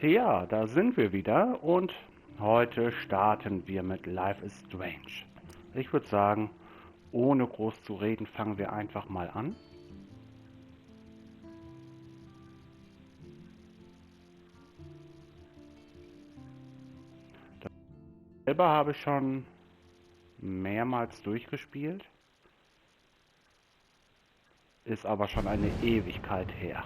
Ja, da sind wir wieder und heute starten wir mit Life is Strange. Ich würde sagen, ohne groß zu reden, fangen wir einfach mal an. Selber habe ich schon mehrmals durchgespielt, ist aber schon eine Ewigkeit her.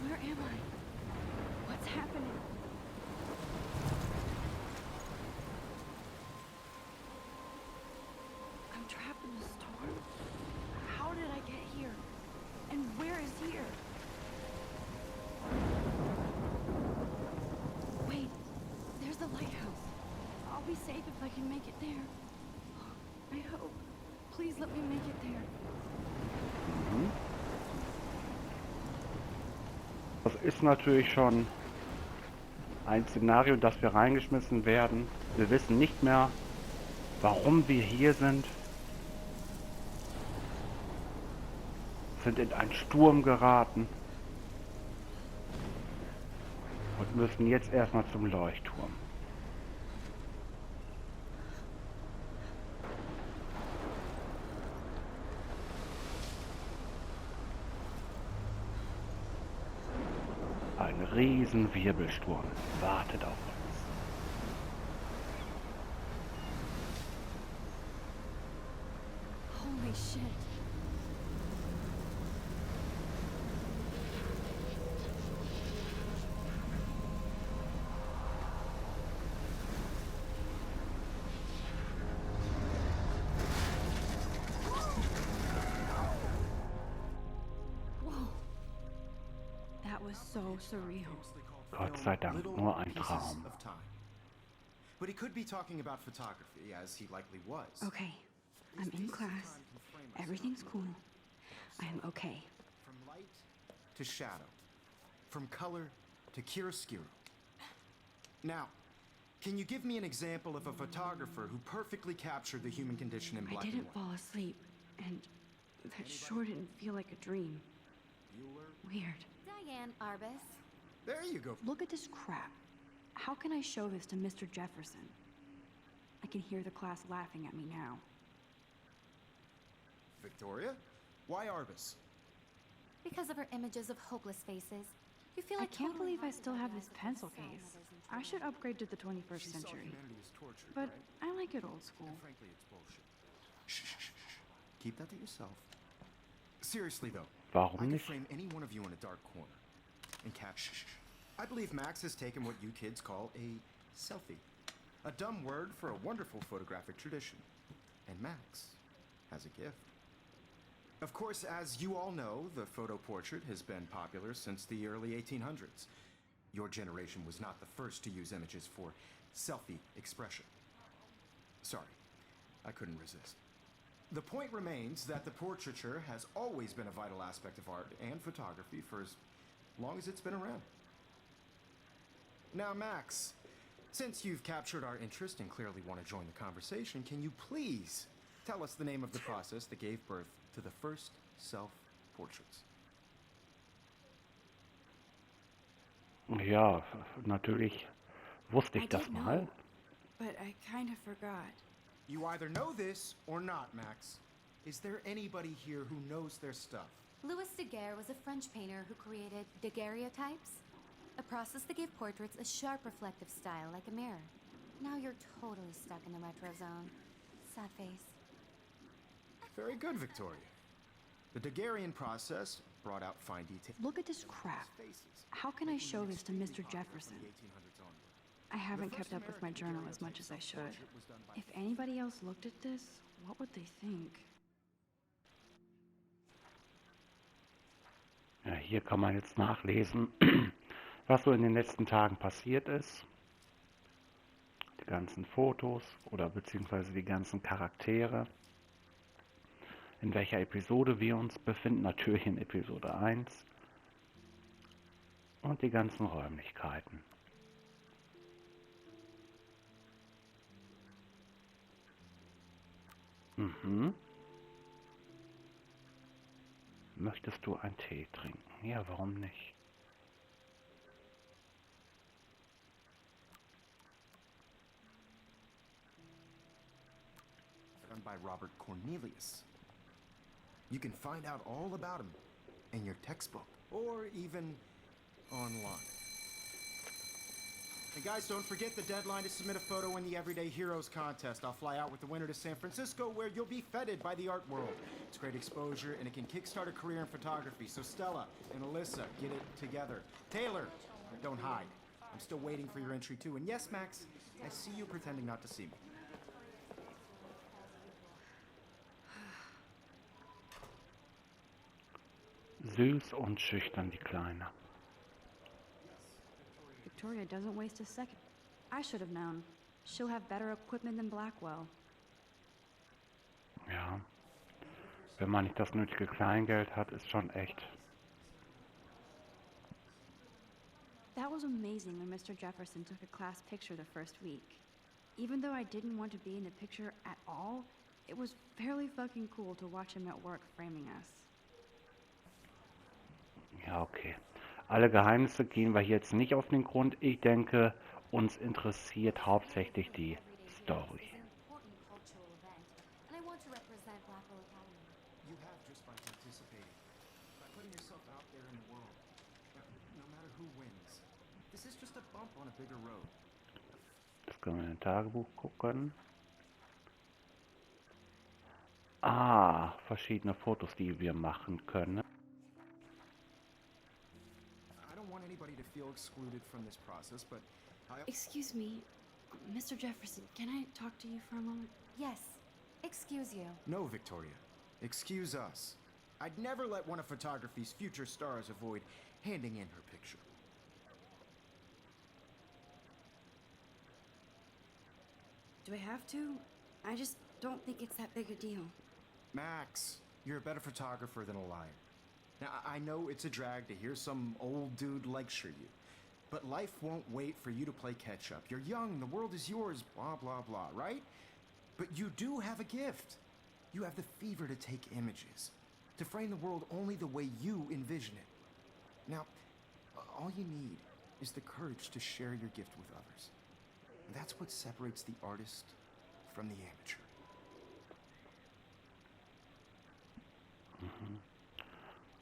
Where am I? What's happening? I'm trapped in a storm? How did I get here? And where is here? Wait, there's the lighthouse. I'll be safe if I can make it there. I hope. Please let me make it there. Das ist natürlich schon ein Szenario, in das wir reingeschmissen werden. Wir wissen nicht mehr, warum wir hier sind. Sind in einen Sturm geraten und müssen jetzt erstmal zum Leuchtturm. Ein riesen Wirbelsturm wartet auf uns. Holy shit. Whoa. That was so surreal. Gott sei Dank, nur ein Traum. But he could be talking about photography, as he likely was. Okay, I'm in class. Everything's cool. I am okay. From light to shadow, from color to chiaroscuro. Now, can you give me an example of a photographer who perfectly captured the human condition in I black and didn't white? fall asleep, and that sure didn't feel like a dream. Weird. Diane Arbus. There you go. Look at this crap. How can I show this to Mr. Jefferson? I can hear the class laughing at me now. Victoria? Why Arbus? Because of her images of hopeless faces. You feel I like can't totally believe I still have this pencil case. I should upgrade to the 21st She saw century. humanity as tortured, But right? I like it old school. And frankly, it's bullshit. Shh, shh, shh, shh. Keep that to yourself. Seriously, though, I Warum could nicht? frame any one of you in a dark corner and capture. I believe Max has taken what you kids call a selfie, a dumb word for a wonderful photographic tradition. And Max has a gift. Of course, as you all know, the photo portrait has been popular since the early 1800s. Your generation was not the first to use images for selfie expression. Sorry, I couldn't resist. The point remains that the portraiture has always been a vital aspect of art and photography for as long as it's been around. Now, Max, since you've captured our interest and clearly want to join the conversation, can you please tell us the name of the process that gave birth to the first self-portraits? Ja, natürlich wusste I ich das did mal. know, but I kind of forgot. You either know this or not, Max. Is there anybody here who knows their stuff? Louis Daguerre was a French painter who created daguerreotypes, a process that gave portraits a sharp reflective style like a mirror. Now you're totally stuck in the retro zone. Sad face. Very good, Victoria. The Daguerrean process brought out fine detail. Look at this crap. How can I show this to Mr. Jefferson? I haven't kept up with my journal as much as I should. If anybody else looked at this, what would they think? Ja, hier kann man jetzt nachlesen, was so in den letzten Tagen passiert ist. ganzen Fotos oder beziehungsweise die ganzen Charaktere, in welcher Episode wir uns befinden, natürlich in Episode 1 und die ganzen Räumlichkeiten. Mhm. Möchtest du einen Tee trinken? Ja, warum nicht? Done by Robert Cornelius. You can find out all about him in your textbook or even online. And guys, don't forget the deadline to submit a photo in the Everyday Heroes contest. I'll fly out with the winner to San Francisco, where you'll be feted by the art world. It's great exposure, and it can kickstart a career in photography. So Stella and Alyssa, get it together. Taylor, don't hide. I'm still waiting for your entry too. And yes, Max, I see you pretending not to see me. Süß und schüchtern, die Kleine. Victoria doesn't waste a second. I should have known. She'll have better equipment than Blackwell. Ja, wenn man nicht das nötige Kleingeld hat, ist schon echt. That was amazing when Mr. Jefferson took a class picture the first week. Even though I didn't want to be in the picture at all, it was fairly fucking cool to watch him at work framing us. Ja, okay. Alle Geheimnisse gehen wir jetzt nicht auf den Grund. Ich denke, uns interessiert hauptsächlich die Story. You have just by participating, by putting yourself out there in the world. No matter who wins, this is just a bump on a bigger road. Jetzt können wir in ein Tagebuch gucken. Ah, verschiedene Fotos, die wir machen können. I don't want anybody to feel excluded from this process, but Excuse me, Mr. Jefferson, can I talk to you for a moment? Yes. Excuse you. No, Victoria. Excuse us. I'd never let one of photography's future stars avoid handing in her picture. Do I have to? I just don't think it's that big a deal. Max, you're a better photographer than a liar. Now, I know it's a drag to hear some old dude lecture you, but life won't wait for you to play catch up. You're young, the world is yours, blah, blah, blah, right? But you do have a gift. You have the fever to take images, to frame the world only the way you envision it. Now, all you need is the courage to share your gift with others. That's what separates the artist from the amateur.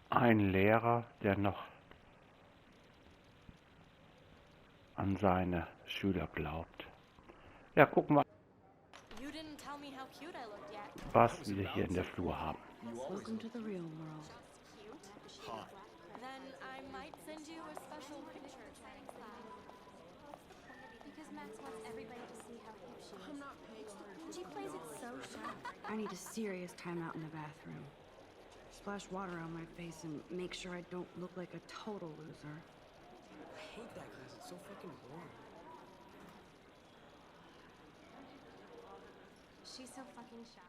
Ein Lehrer, der noch an seine Schüler glaubt. Ja, gucken wir, You didn't tell me how cute I looked yet. was wir hier in der Flur haben. Welcome to the real world. Cute? Then I might send you a special picture. Because Max wants everybody to see how cute she is. I'm not paying her. She plays it so sharp. I need a serious timeout in the bathroom. Splash water on my face and make sure I don't look like a total loser. I hate that class. It's so fucking boring. She's so fucking shy.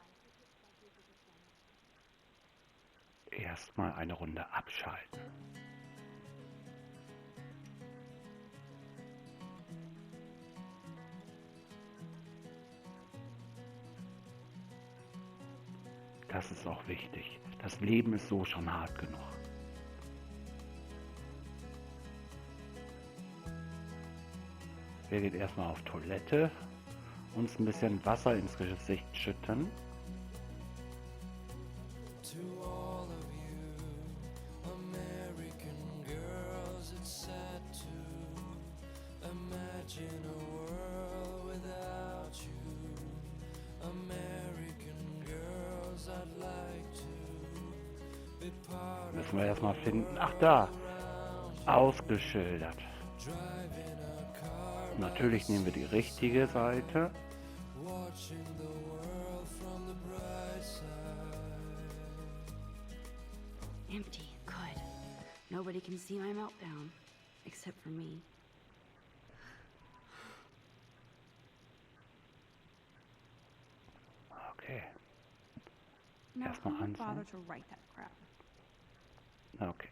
Erstmal eine Runde abschalten. Das ist auch wichtig. Das Leben ist so schon hart genug. Wir gehen erstmal auf Toilette, uns ein bisschen Wasser ins Gesicht schütten. To all of you American girls, it's sad to imagine a world without you. American girls, I'd like to be part of. Müssen wir erstmal finden. Ach da, ausgeschildert. Driving a car, Natürlich nehmen wir die richtige Seite. watching the world from the bright side. Empty. Good. Nobody can see my meltdown. Except for me. Okay. Now, Erstmal who would anfangen. bother to write that crap? Okay.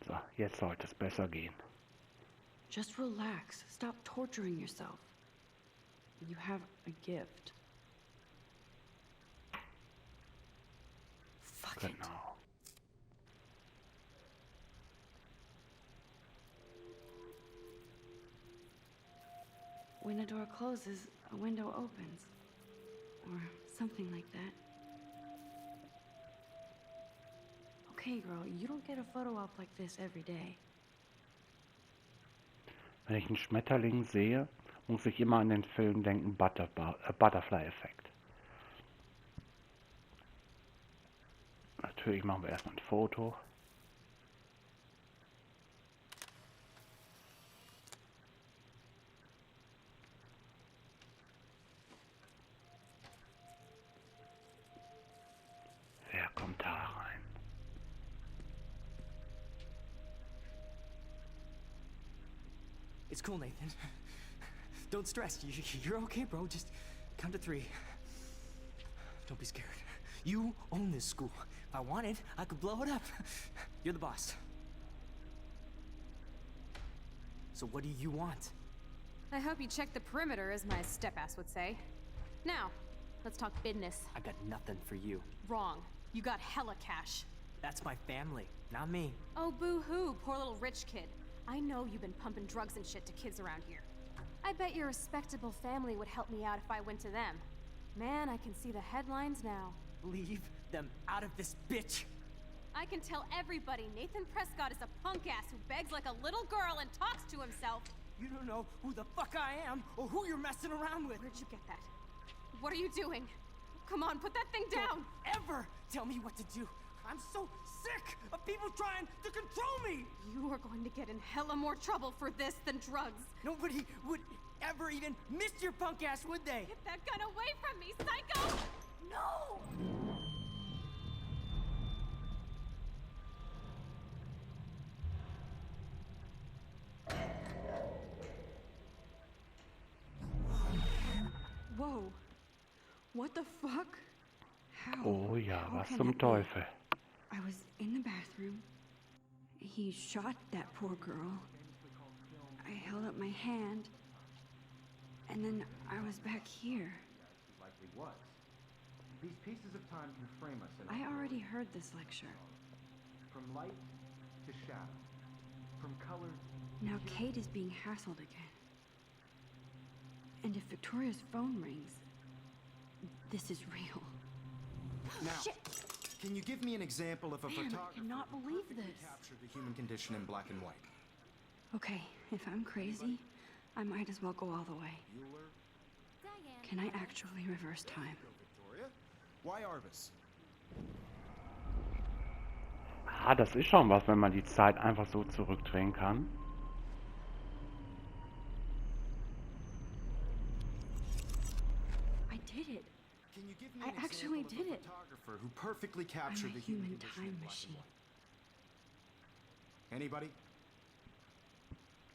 So, jetzt sollte es besser gehen. Just relax. Stop torturing yourself. You have a gift. Fuck it. Genau. When a door closes, a window opens. Or something like that. Okay, girl, you don't get a photo op like this every day. Wenn ich einen Schmetterling sehe, muss ich immer an den Film denken, Butterfly-Effekt. Natürlich machen wir erstmal ein Foto. Wer kommt da rein? It's cool, Nathan. Don't stress. You're okay, bro. Just count to 3. Don't be scared. You own this school. If I wanted, I could blow it up. You're the boss. So what do you want? I hope you checked the perimeter, as my step-ass would say. Now, let's talk business. I got nothing for you. Wrong. You got hella cash. That's my family, not me. Oh, boo-hoo, poor little rich kid. I know you've been pumping drugs and shit to kids around here. I bet your respectable family would help me out if I went to them. Man, I can see the headlines now. Leave them out of this bitch. I can tell everybody Nathan Prescott is a punk-ass who begs like a little girl and talks to himself. You don't know who the fuck I am or who you're messing around with. Where'd you get that? What are you doing? Come on, put that thing down! Don't ever tell me what to do. I'm so sick of people trying to control me. You are going to get in hella more trouble for this than drugs. Nobody would ever even miss your punk ass, would they? Get that gun away from me, psycho! No! Whoa. What the fuck? How? Oh ja, How was can zum that be? Teufel? I was in the bathroom. He shot that poor girl. I held up my hand. And then I was back here. Likely was. These pieces of time can frame us in I our already world. heard this lecture. From light to shadow. From color. Now Kate is being hassled again. And if Victoria's phone rings, this is real. Now, Shit! can you give me an example of a Man, I photographer cannot who believe perfectly this. captured the human condition in black and white? Okay, if I'm crazy, I might as well go all the way. Bueller? Diane. Can I actually reverse time? Victoria? Why Arbus? Ah, das ist schon was, wenn man die Zeit einfach so zurückdrehen kann. I did it. Can you give me I an actually example did of it. a photographer who perfectly I'm captured a the human condition in time black and machine. white? Anybody?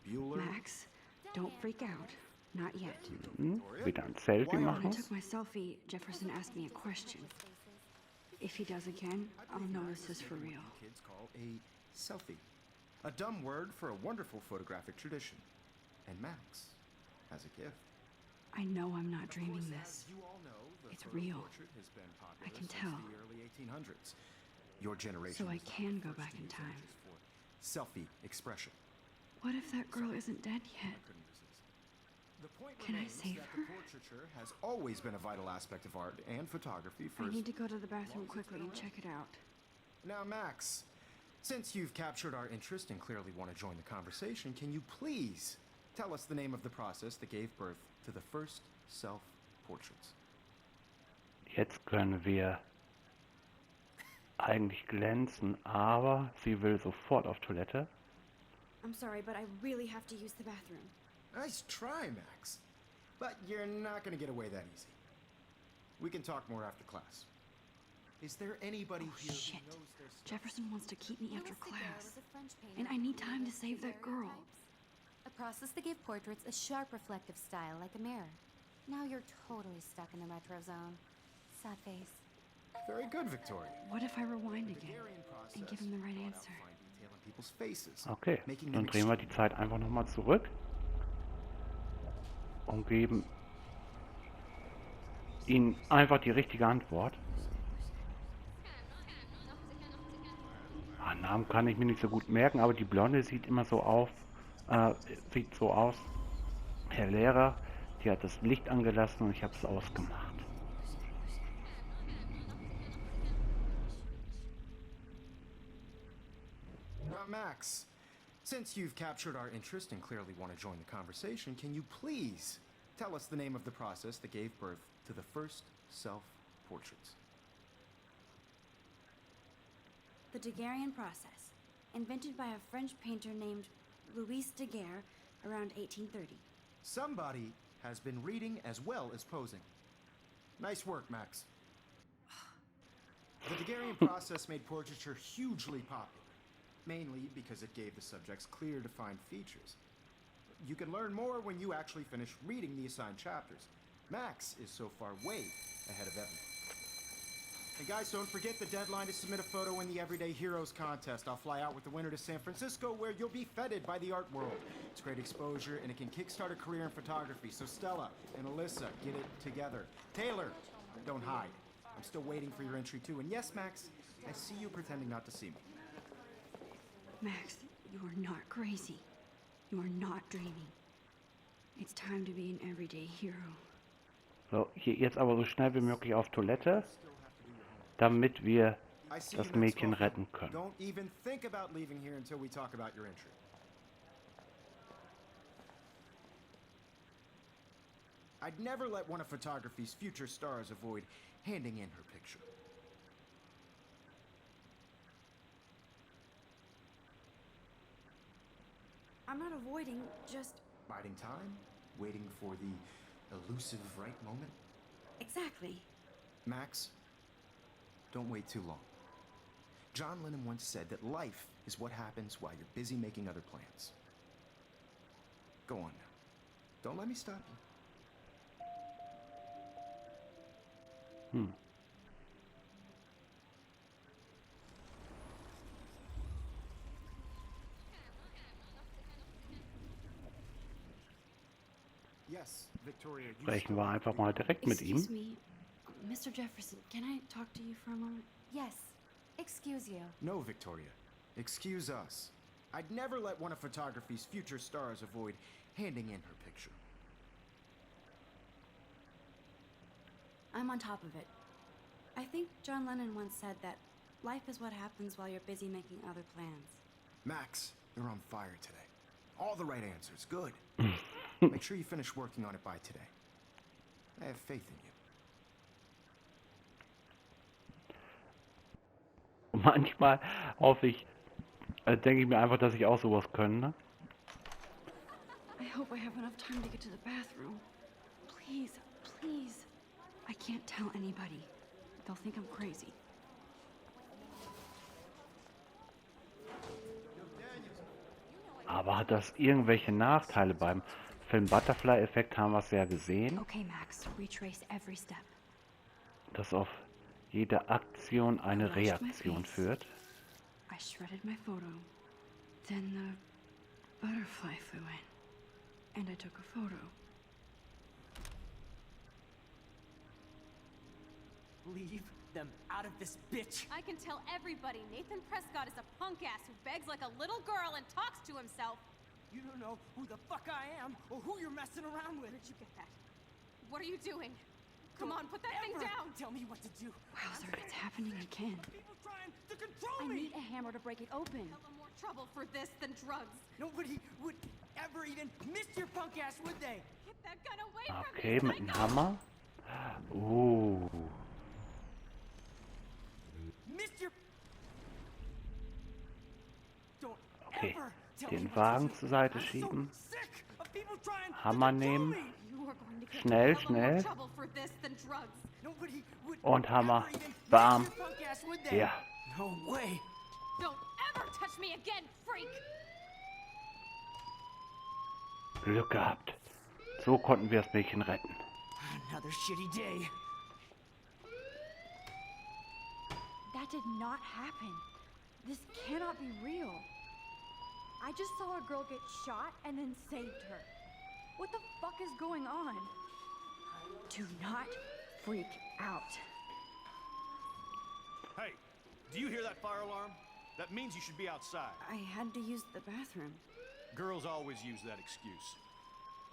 Bueller? Max, don't freak out. Not yet. Hm? Wieder ein Selfie When I machen. took my selfie, Jefferson asked me a question. If he does again, I'll know this is for real. Kids call a selfie. A dumb word for a wonderful photographic tradition. And Max has a gift. I know I'm not Of dreaming course, this. as you all know, the It's photo real. portrait has been popular I can since tell. the early 1800s. Your generation So I was the can go first back to in use time. images for selfie expression. What if that girl isn't dead yet? I couldn't resist. The point Can I remains save that her? the portraiture has always been a vital aspect of art and photography for I need to go to the bathroom quickly and check it out. Now, Max, since you've captured our interest and clearly want to join the conversation, can you please tell us the name of the process that gave birth to the first self-portraits? Jetzt können wir eigentlich glänzen, aber sie will sofort auf Toilette. I'm sorry, but I really have to use the bathroom. Nice try, Max. But you're not going to get away that easy. We can talk more after class. Is there anybody here Shit. who knows their stuff? Jefferson wants to keep me after Louis Daguerre class. was a French painter And I who need time to created save that girl. daguerreotypes, a process that gave portraits a sharp reflective style like a mirror. Now you're totally stuck in the retro zone. Sad face. Very good, Victoria. What if I rewind again Daguerrean process and give him the right brought out answer? fine detail in people's faces, Okay, making dann them drehen wir die Zeit einfach nochmal zurück und geben ihnen einfach die richtige Antwort. Namen kann ich mir nicht so gut merken, aber die Blonde sieht immer so sieht so aus. Herr Lehrer, die hat das Licht angelassen und ich habe es ausgemacht. Max, since you've captured our interest and clearly want to join the conversation, can you please tell us the name of the process that gave birth to the first self-portraits? The Daguerrean process, invented by a French painter named Louis Daguerre around 1830. Somebody has been reading as well as posing. Nice work, Max. The Daguerrean process made portraiture hugely popular, mainly because it gave the subjects clear, defined features. You can learn more when you actually finish reading the assigned chapters. Max is so far way ahead of everyone. And guys, don't forget the deadline to submit a photo in the Everyday Heroes contest. I'll fly out with the winner to San Francisco, where you'll be feted by the art world. It's great exposure, and it can kickstart a career in photography. So Stella and Alyssa, get it together. Taylor, don't hide. I'm still waiting for your entry too. And yes, Max, I see you pretending not to see me. Max, you are not crazy. You are not dreaming. It's time to be an everyday hero. So, hier jetzt aber so schnell wie möglich auf Toilette, damit wir I see das you, Max. Mädchen Welcome. retten können. Don't even think about leaving here until we talk about your entry. I'd never let one of photography's future stars avoid handing in her picture. I'm not avoiding, just... Biding time, waiting for the elusive right moment. Exactly. Max, don't wait too long. John Lennon once said that life is what happens while you're busy making other plans. Go on now. Don't let me stop you. Yes, Victoria, you Sprechen wir still have to einfach be mal on. direkt mit ihm. Excuse me, Mr. Jefferson, can I talk to you for a moment? Yes. Excuse you. No, Victoria. Excuse us. I'd never let one of photography's future stars avoid handing in her picture. I'm on top of it. I think John Lennon once said that life is what happens while you're busy making other plans. Max, you're on fire today. All the right answers. Good. Make sure you finish working on it by today. I have faith in you. Manchmal hoffe ich, denke ich mir einfach, dass ich auch sowas können. Ne? I hope I have enough time to get to the bathroom. Please, please. I can't tell anybody. They'll think I'm crazy. Aber hat das irgendwelche Nachteile? Beim Film Butterfly-Effekt haben wir es ja gesehen, Okay, Max, retrace every step. dass auf jede Aktion eine Reaktion führt. I shredded my photo. Then the butterfly flew in. And I took a photo. Leave them out of this bitch. I can tell everybody Nathan Prescott is a punk ass who begs like a little girl and talks to himself. You don't know who the fuck I am or who you're messing around with. Where did you get that? What are you doing? Come on, put that thing Ever down! Tell me what to do. Wowzer, it's happening again. People trying to control I me. need a hammer to break it open. Hella more trouble for this than drugs. Nobody would ever even miss your punk ass, would they? Get that gun away from Okay, me, mit dem psycho! Hammer. Miss your. Don't Okay, ever tell den me what Wagen to do. zur Seite I'm so schieben. sick of people trying to Hammer control nehmen. me. You are going to get Schnell, hella more schnell. trouble for this than drugs. Nobody would Und Hammer. ever even Bam. miss your punk ass, would they? Ja. No way. Don't ever touch me again, freak! Glück gehabt. So konnten wir das Mädchen retten. Another shitty day. That did not happen. This cannot be real. I just saw a girl get shot and then saved her. What the fuck is going on? Do not freak out. Hey, do you hear that fire alarm? That means you should be outside. I had to use the bathroom. Girls always use that excuse.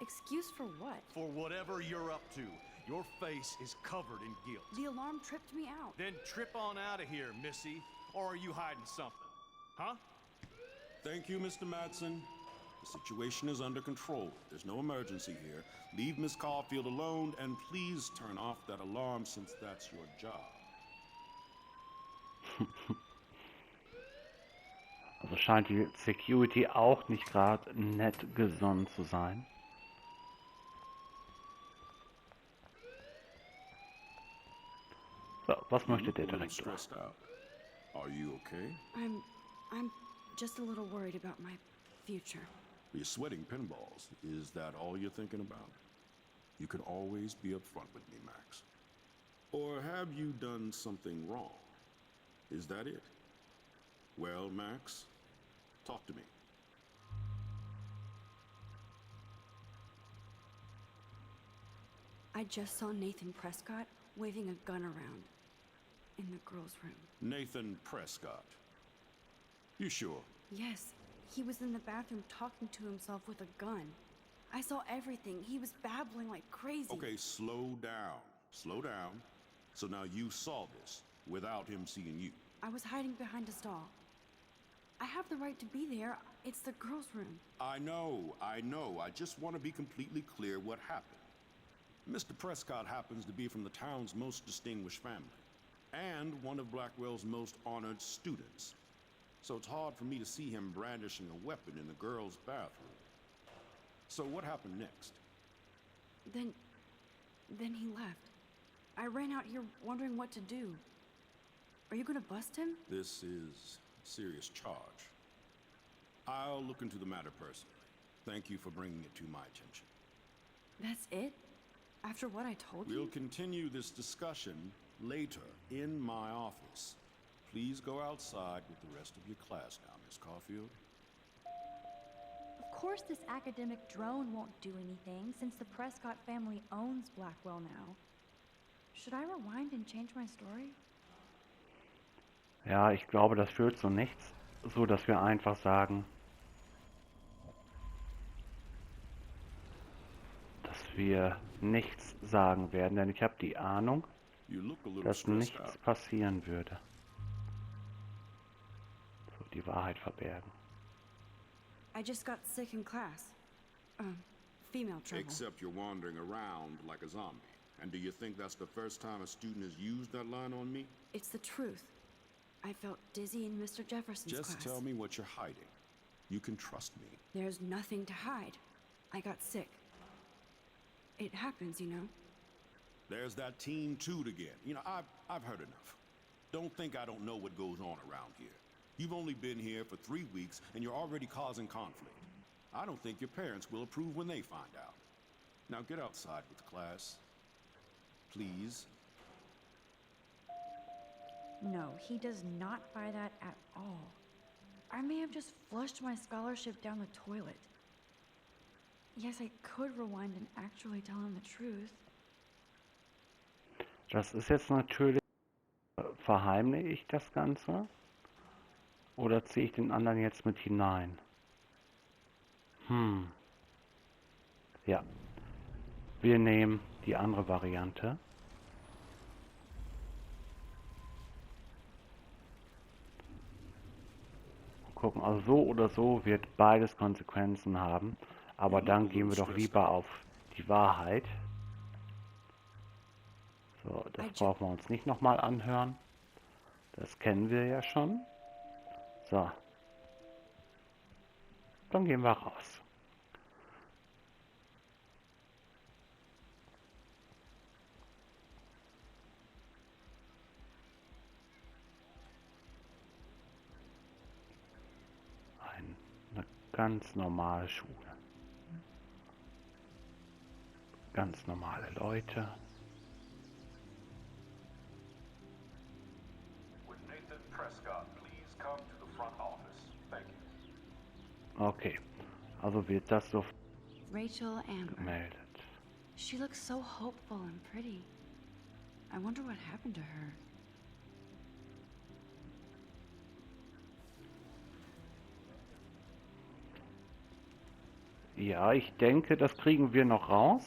Excuse for what? For whatever you're up to. Your face is covered in guilt. The alarm tripped me out. Then trip on out of here, Missy. Or are you hiding something? Huh? Thank you, Mr. Madsen. The situation is under control. There's no emergency here. Leave Miss Caulfield alone, and please turn off that alarm since that's your job. Also scheint die Security auch nicht gerade nett gesonnen zu sein. So, was möchte der You look a little Direktor? stressed out. Are you okay? I'm just a little worried about my future. You're sweating pinballs. Is that all you're thinking about? You can always be upfront with me, Max. Or have you done something wrong? Is that it? Well, Max, talk to me. I just saw Nathan Prescott waving a gun around in the girls' room. Nathan Prescott. You sure? Yes, he was in the bathroom talking to himself with a gun. I saw everything. He was babbling like crazy. Okay, slow down. Slow down. So now you saw this without him seeing you. I was hiding behind a stall. I have the right to be there. It's the girls' room. I know. I just want to be completely clear what happened. Mr. Prescott happens to be from the town's most distinguished family, and one of Blackwell's most honored students. So it's hard for me to see him brandishing a weapon in the girls' bathroom. So what happened next? Then he left. I ran out here wondering what to do. Are you gonna bust him? This is a serious charge. I'll look into the matter personally. Thank you for bringing it to my attention. That's it? After what I told We'll you? continue this discussion later in my office. Please go outside with the rest of your class now, Miss Caulfield. Of course this academic drone won't do anything since the Prescott family owns Blackwell now. Should I rewind and change my story? Ja, ich glaube, das führt zu nichts, so dass wir einfach sagen, dass wir nichts sagen werden, denn ich habe die Ahnung, You look a little dass stressed nichts out. passieren würde. So, die Wahrheit verbergen. I just got sick in class. Female trouble. Except you're wandering around like a zombie. And do you think that's the first time a student has used that line on me? It's the truth. I felt dizzy in Mr. Jefferson's Just class. tell me what you're hiding. You can trust me. There's nothing to hide. I got sick. It happens, you know. There's that teen toot again. You know, I've heard enough. Don't think I don't know what goes on around here. You've only been here for 3 weeks and you're already causing conflict. I don't think your parents will approve when they find out. Now get outside with the class. Please. No, he does not buy that at all. I may have just flushed my scholarship down the toilet. Yes, I could rewind and actually tell him the truth. Das ist jetzt natürlich, verheimliche ich das Ganze? Oder ziehe ich den anderen jetzt mit hinein? Ja. Wir nehmen die andere Variante. Gucken, also so oder so wird beides Konsequenzen haben. Aber dann gehen wir doch lieber auf die Wahrheit. So, das brauchen wir uns nicht nochmal anhören. Das kennen wir ja schon. So. Dann gehen wir raus. Ganz normale Schule. Ganz normale Leute. Would Nathan Prescott please come to the front office? Thank you. Okay, also wird das so Rachel Amber. gemeldet. She looks so hopeful and pretty. I wonder what happened to her. Ja, ich denke, das kriegen wir noch raus.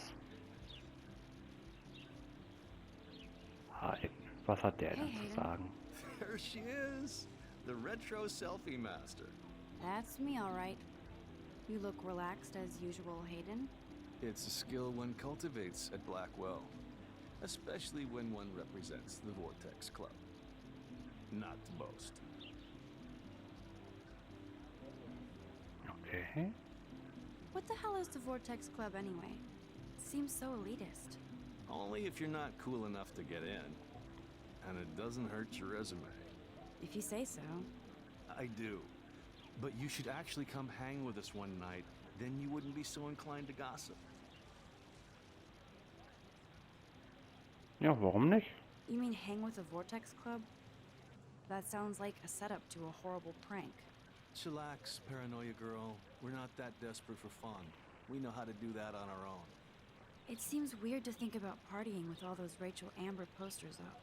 Hayden, was hat der denn zu sagen? There she is, the retro selfie master. That's me, all right. You look relaxed as usual, Hayden. It's a skill one cultivates at Blackwell, especially when one represents the Vortex Club. Not to boast. Okay. What the hell is the Vortex Club anyway? It seems so elitist. Only if you're not cool enough to get in. And it doesn't hurt your resume. If you say so. I do. But you should actually come hang with us one night. Then you wouldn't be so inclined to gossip. Ja, warum nicht? You mean hang with the Vortex Club? That sounds like a setup to a horrible prank. Chillax, paranoia girl. We're not that desperate for fun. We know how to do that on our own. It seems weird to think about partying with all those Rachel Amber posters up.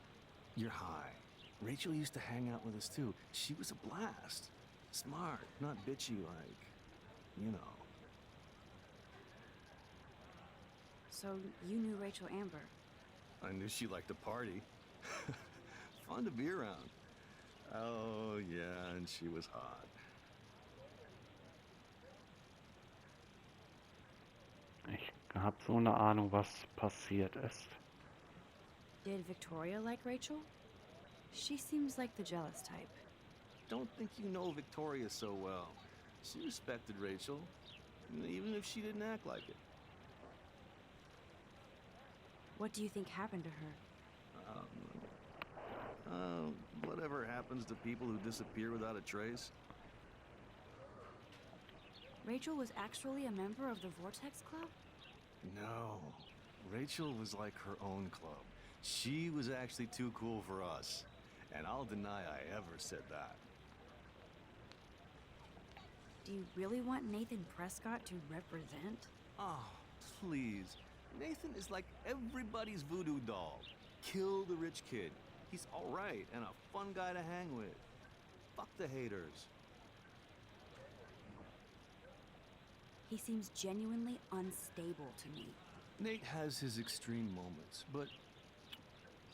You're high. Rachel used to hang out with us too. She was a blast. Smart, not bitchy like, you know. So you knew Rachel Amber? I knew she liked to party. Fun to be around. Oh, yeah, and she was hot. Ich habe so eine Ahnung, was passiert ist. Did Victoria like Rachel? She seems like the jealous type. Don't think you know Victoria so well. She respected Rachel, even if she didn't act like it. What do you think happened to her? Whatever happens to people who disappear without a trace. Rachel was actually a member of the Vortex Club? No. Rachel was like her own club. She was actually too cool for us. And I'll deny I ever said that. Do you really want Nathan Prescott to represent? Oh, please. Nathan is like everybody's voodoo doll. Kill the rich kid. He's all right and a fun guy to hang with. Fuck the haters. He seems genuinely unstable to me. Nate has his extreme moments, but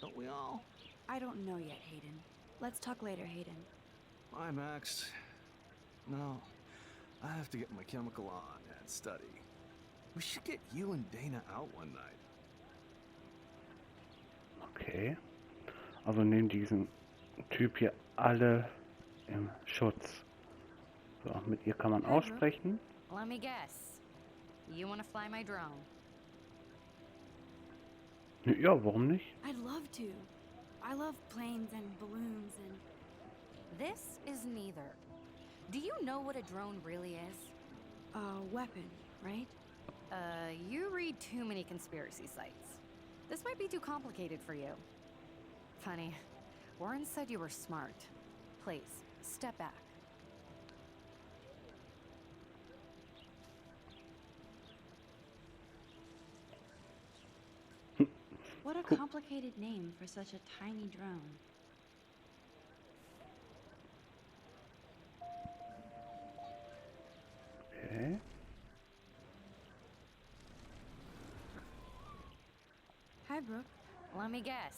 don't we all? I don't know yet, Hayden. Let's talk later, Hayden. Bye, Max. No, I have to get my chemical on and study. We should get you and Dana out one night. Okay. Also nehmen diesen Typ hier alle im Schutz. So, mit ihr kann man aussprechen. Let me guess. You want to fly my drone? Ja, warum nicht? I'd love to. I love planes and balloons and... This is neither. Do you know what a drone really is? A weapon, right? You read too many conspiracy sites. This might be too complicated for you. Funny. Warren said you were smart. Please, step back. What a complicated name for such a tiny drone. Okay. Hi, Brooke. Let me guess.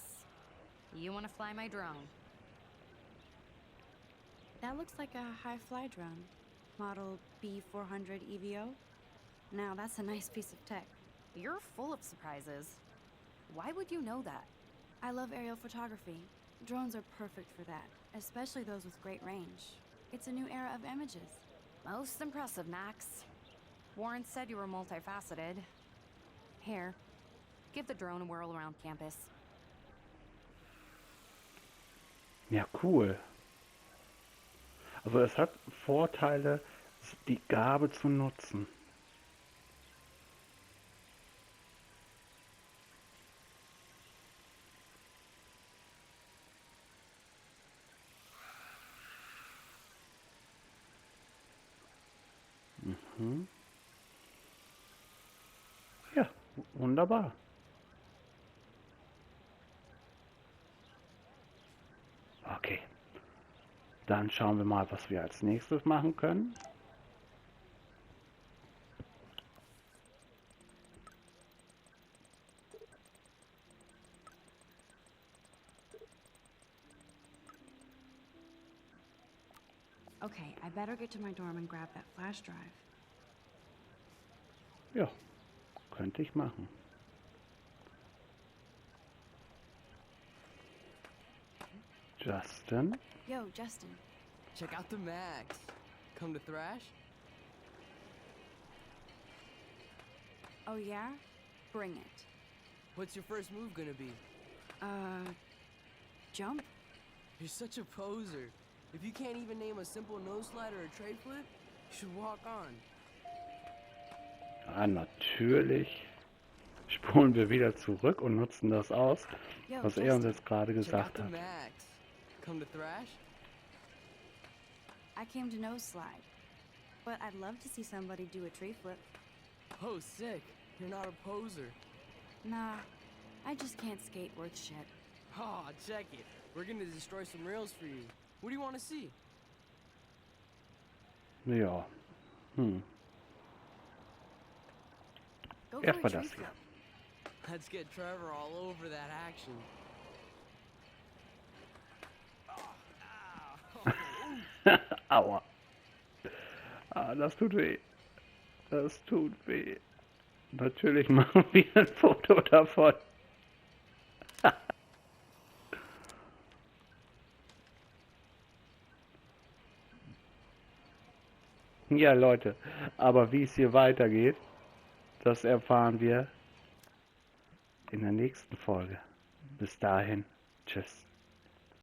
You want to fly my drone? That looks like a high-fly drone. Model B400 EVO. Now, that's a nice piece of tech. You're full of surprises. Why would you know that? I love aerial photography. Drones are perfect for that, especially those with great range. It's a new era of images. Most impressive, Max. Warren said you were multifaceted. Here, give the drone a whirl around campus. Ja, cool. Also es hat Vorteile, die Gabe zu nutzen. Mhm. Ja, wunderbar. Okay, dann schauen wir mal, was wir als nächstes machen können. Okay, I better get to my dorm and grab that flash drive. Ja, könnte ich machen. Justin? Yo, Justin. Check out the Max. Come to thrash? Oh yeah? Bring it. What's your first move gonna be? Jump? You're such a poser. If you can't even name a simple nose slide or a tray flip, you should walk on. Ah, natürlich. Spulen wir wieder zurück und nutzen das aus, Yo, was er uns Justin. jetzt gerade Check out gesagt the hat. Max. Come to thrash? I came to nose slide. But I'd love to see somebody do a tree flip. Oh, sick. You're not a poser. Nah, I just can't skate worth shit. Oh, check it. We're gonna destroy some rails for you. What do you want to see? Ja. Go for a Erstmal tree das hier. flip. Let's get Trevor all over that action. Aua. Ah, das tut weh. Das tut weh. Natürlich machen wir ein Foto davon. Ja, Leute, aber wie es hier weitergeht, das erfahren wir in der nächsten Folge. Bis dahin, tschüss.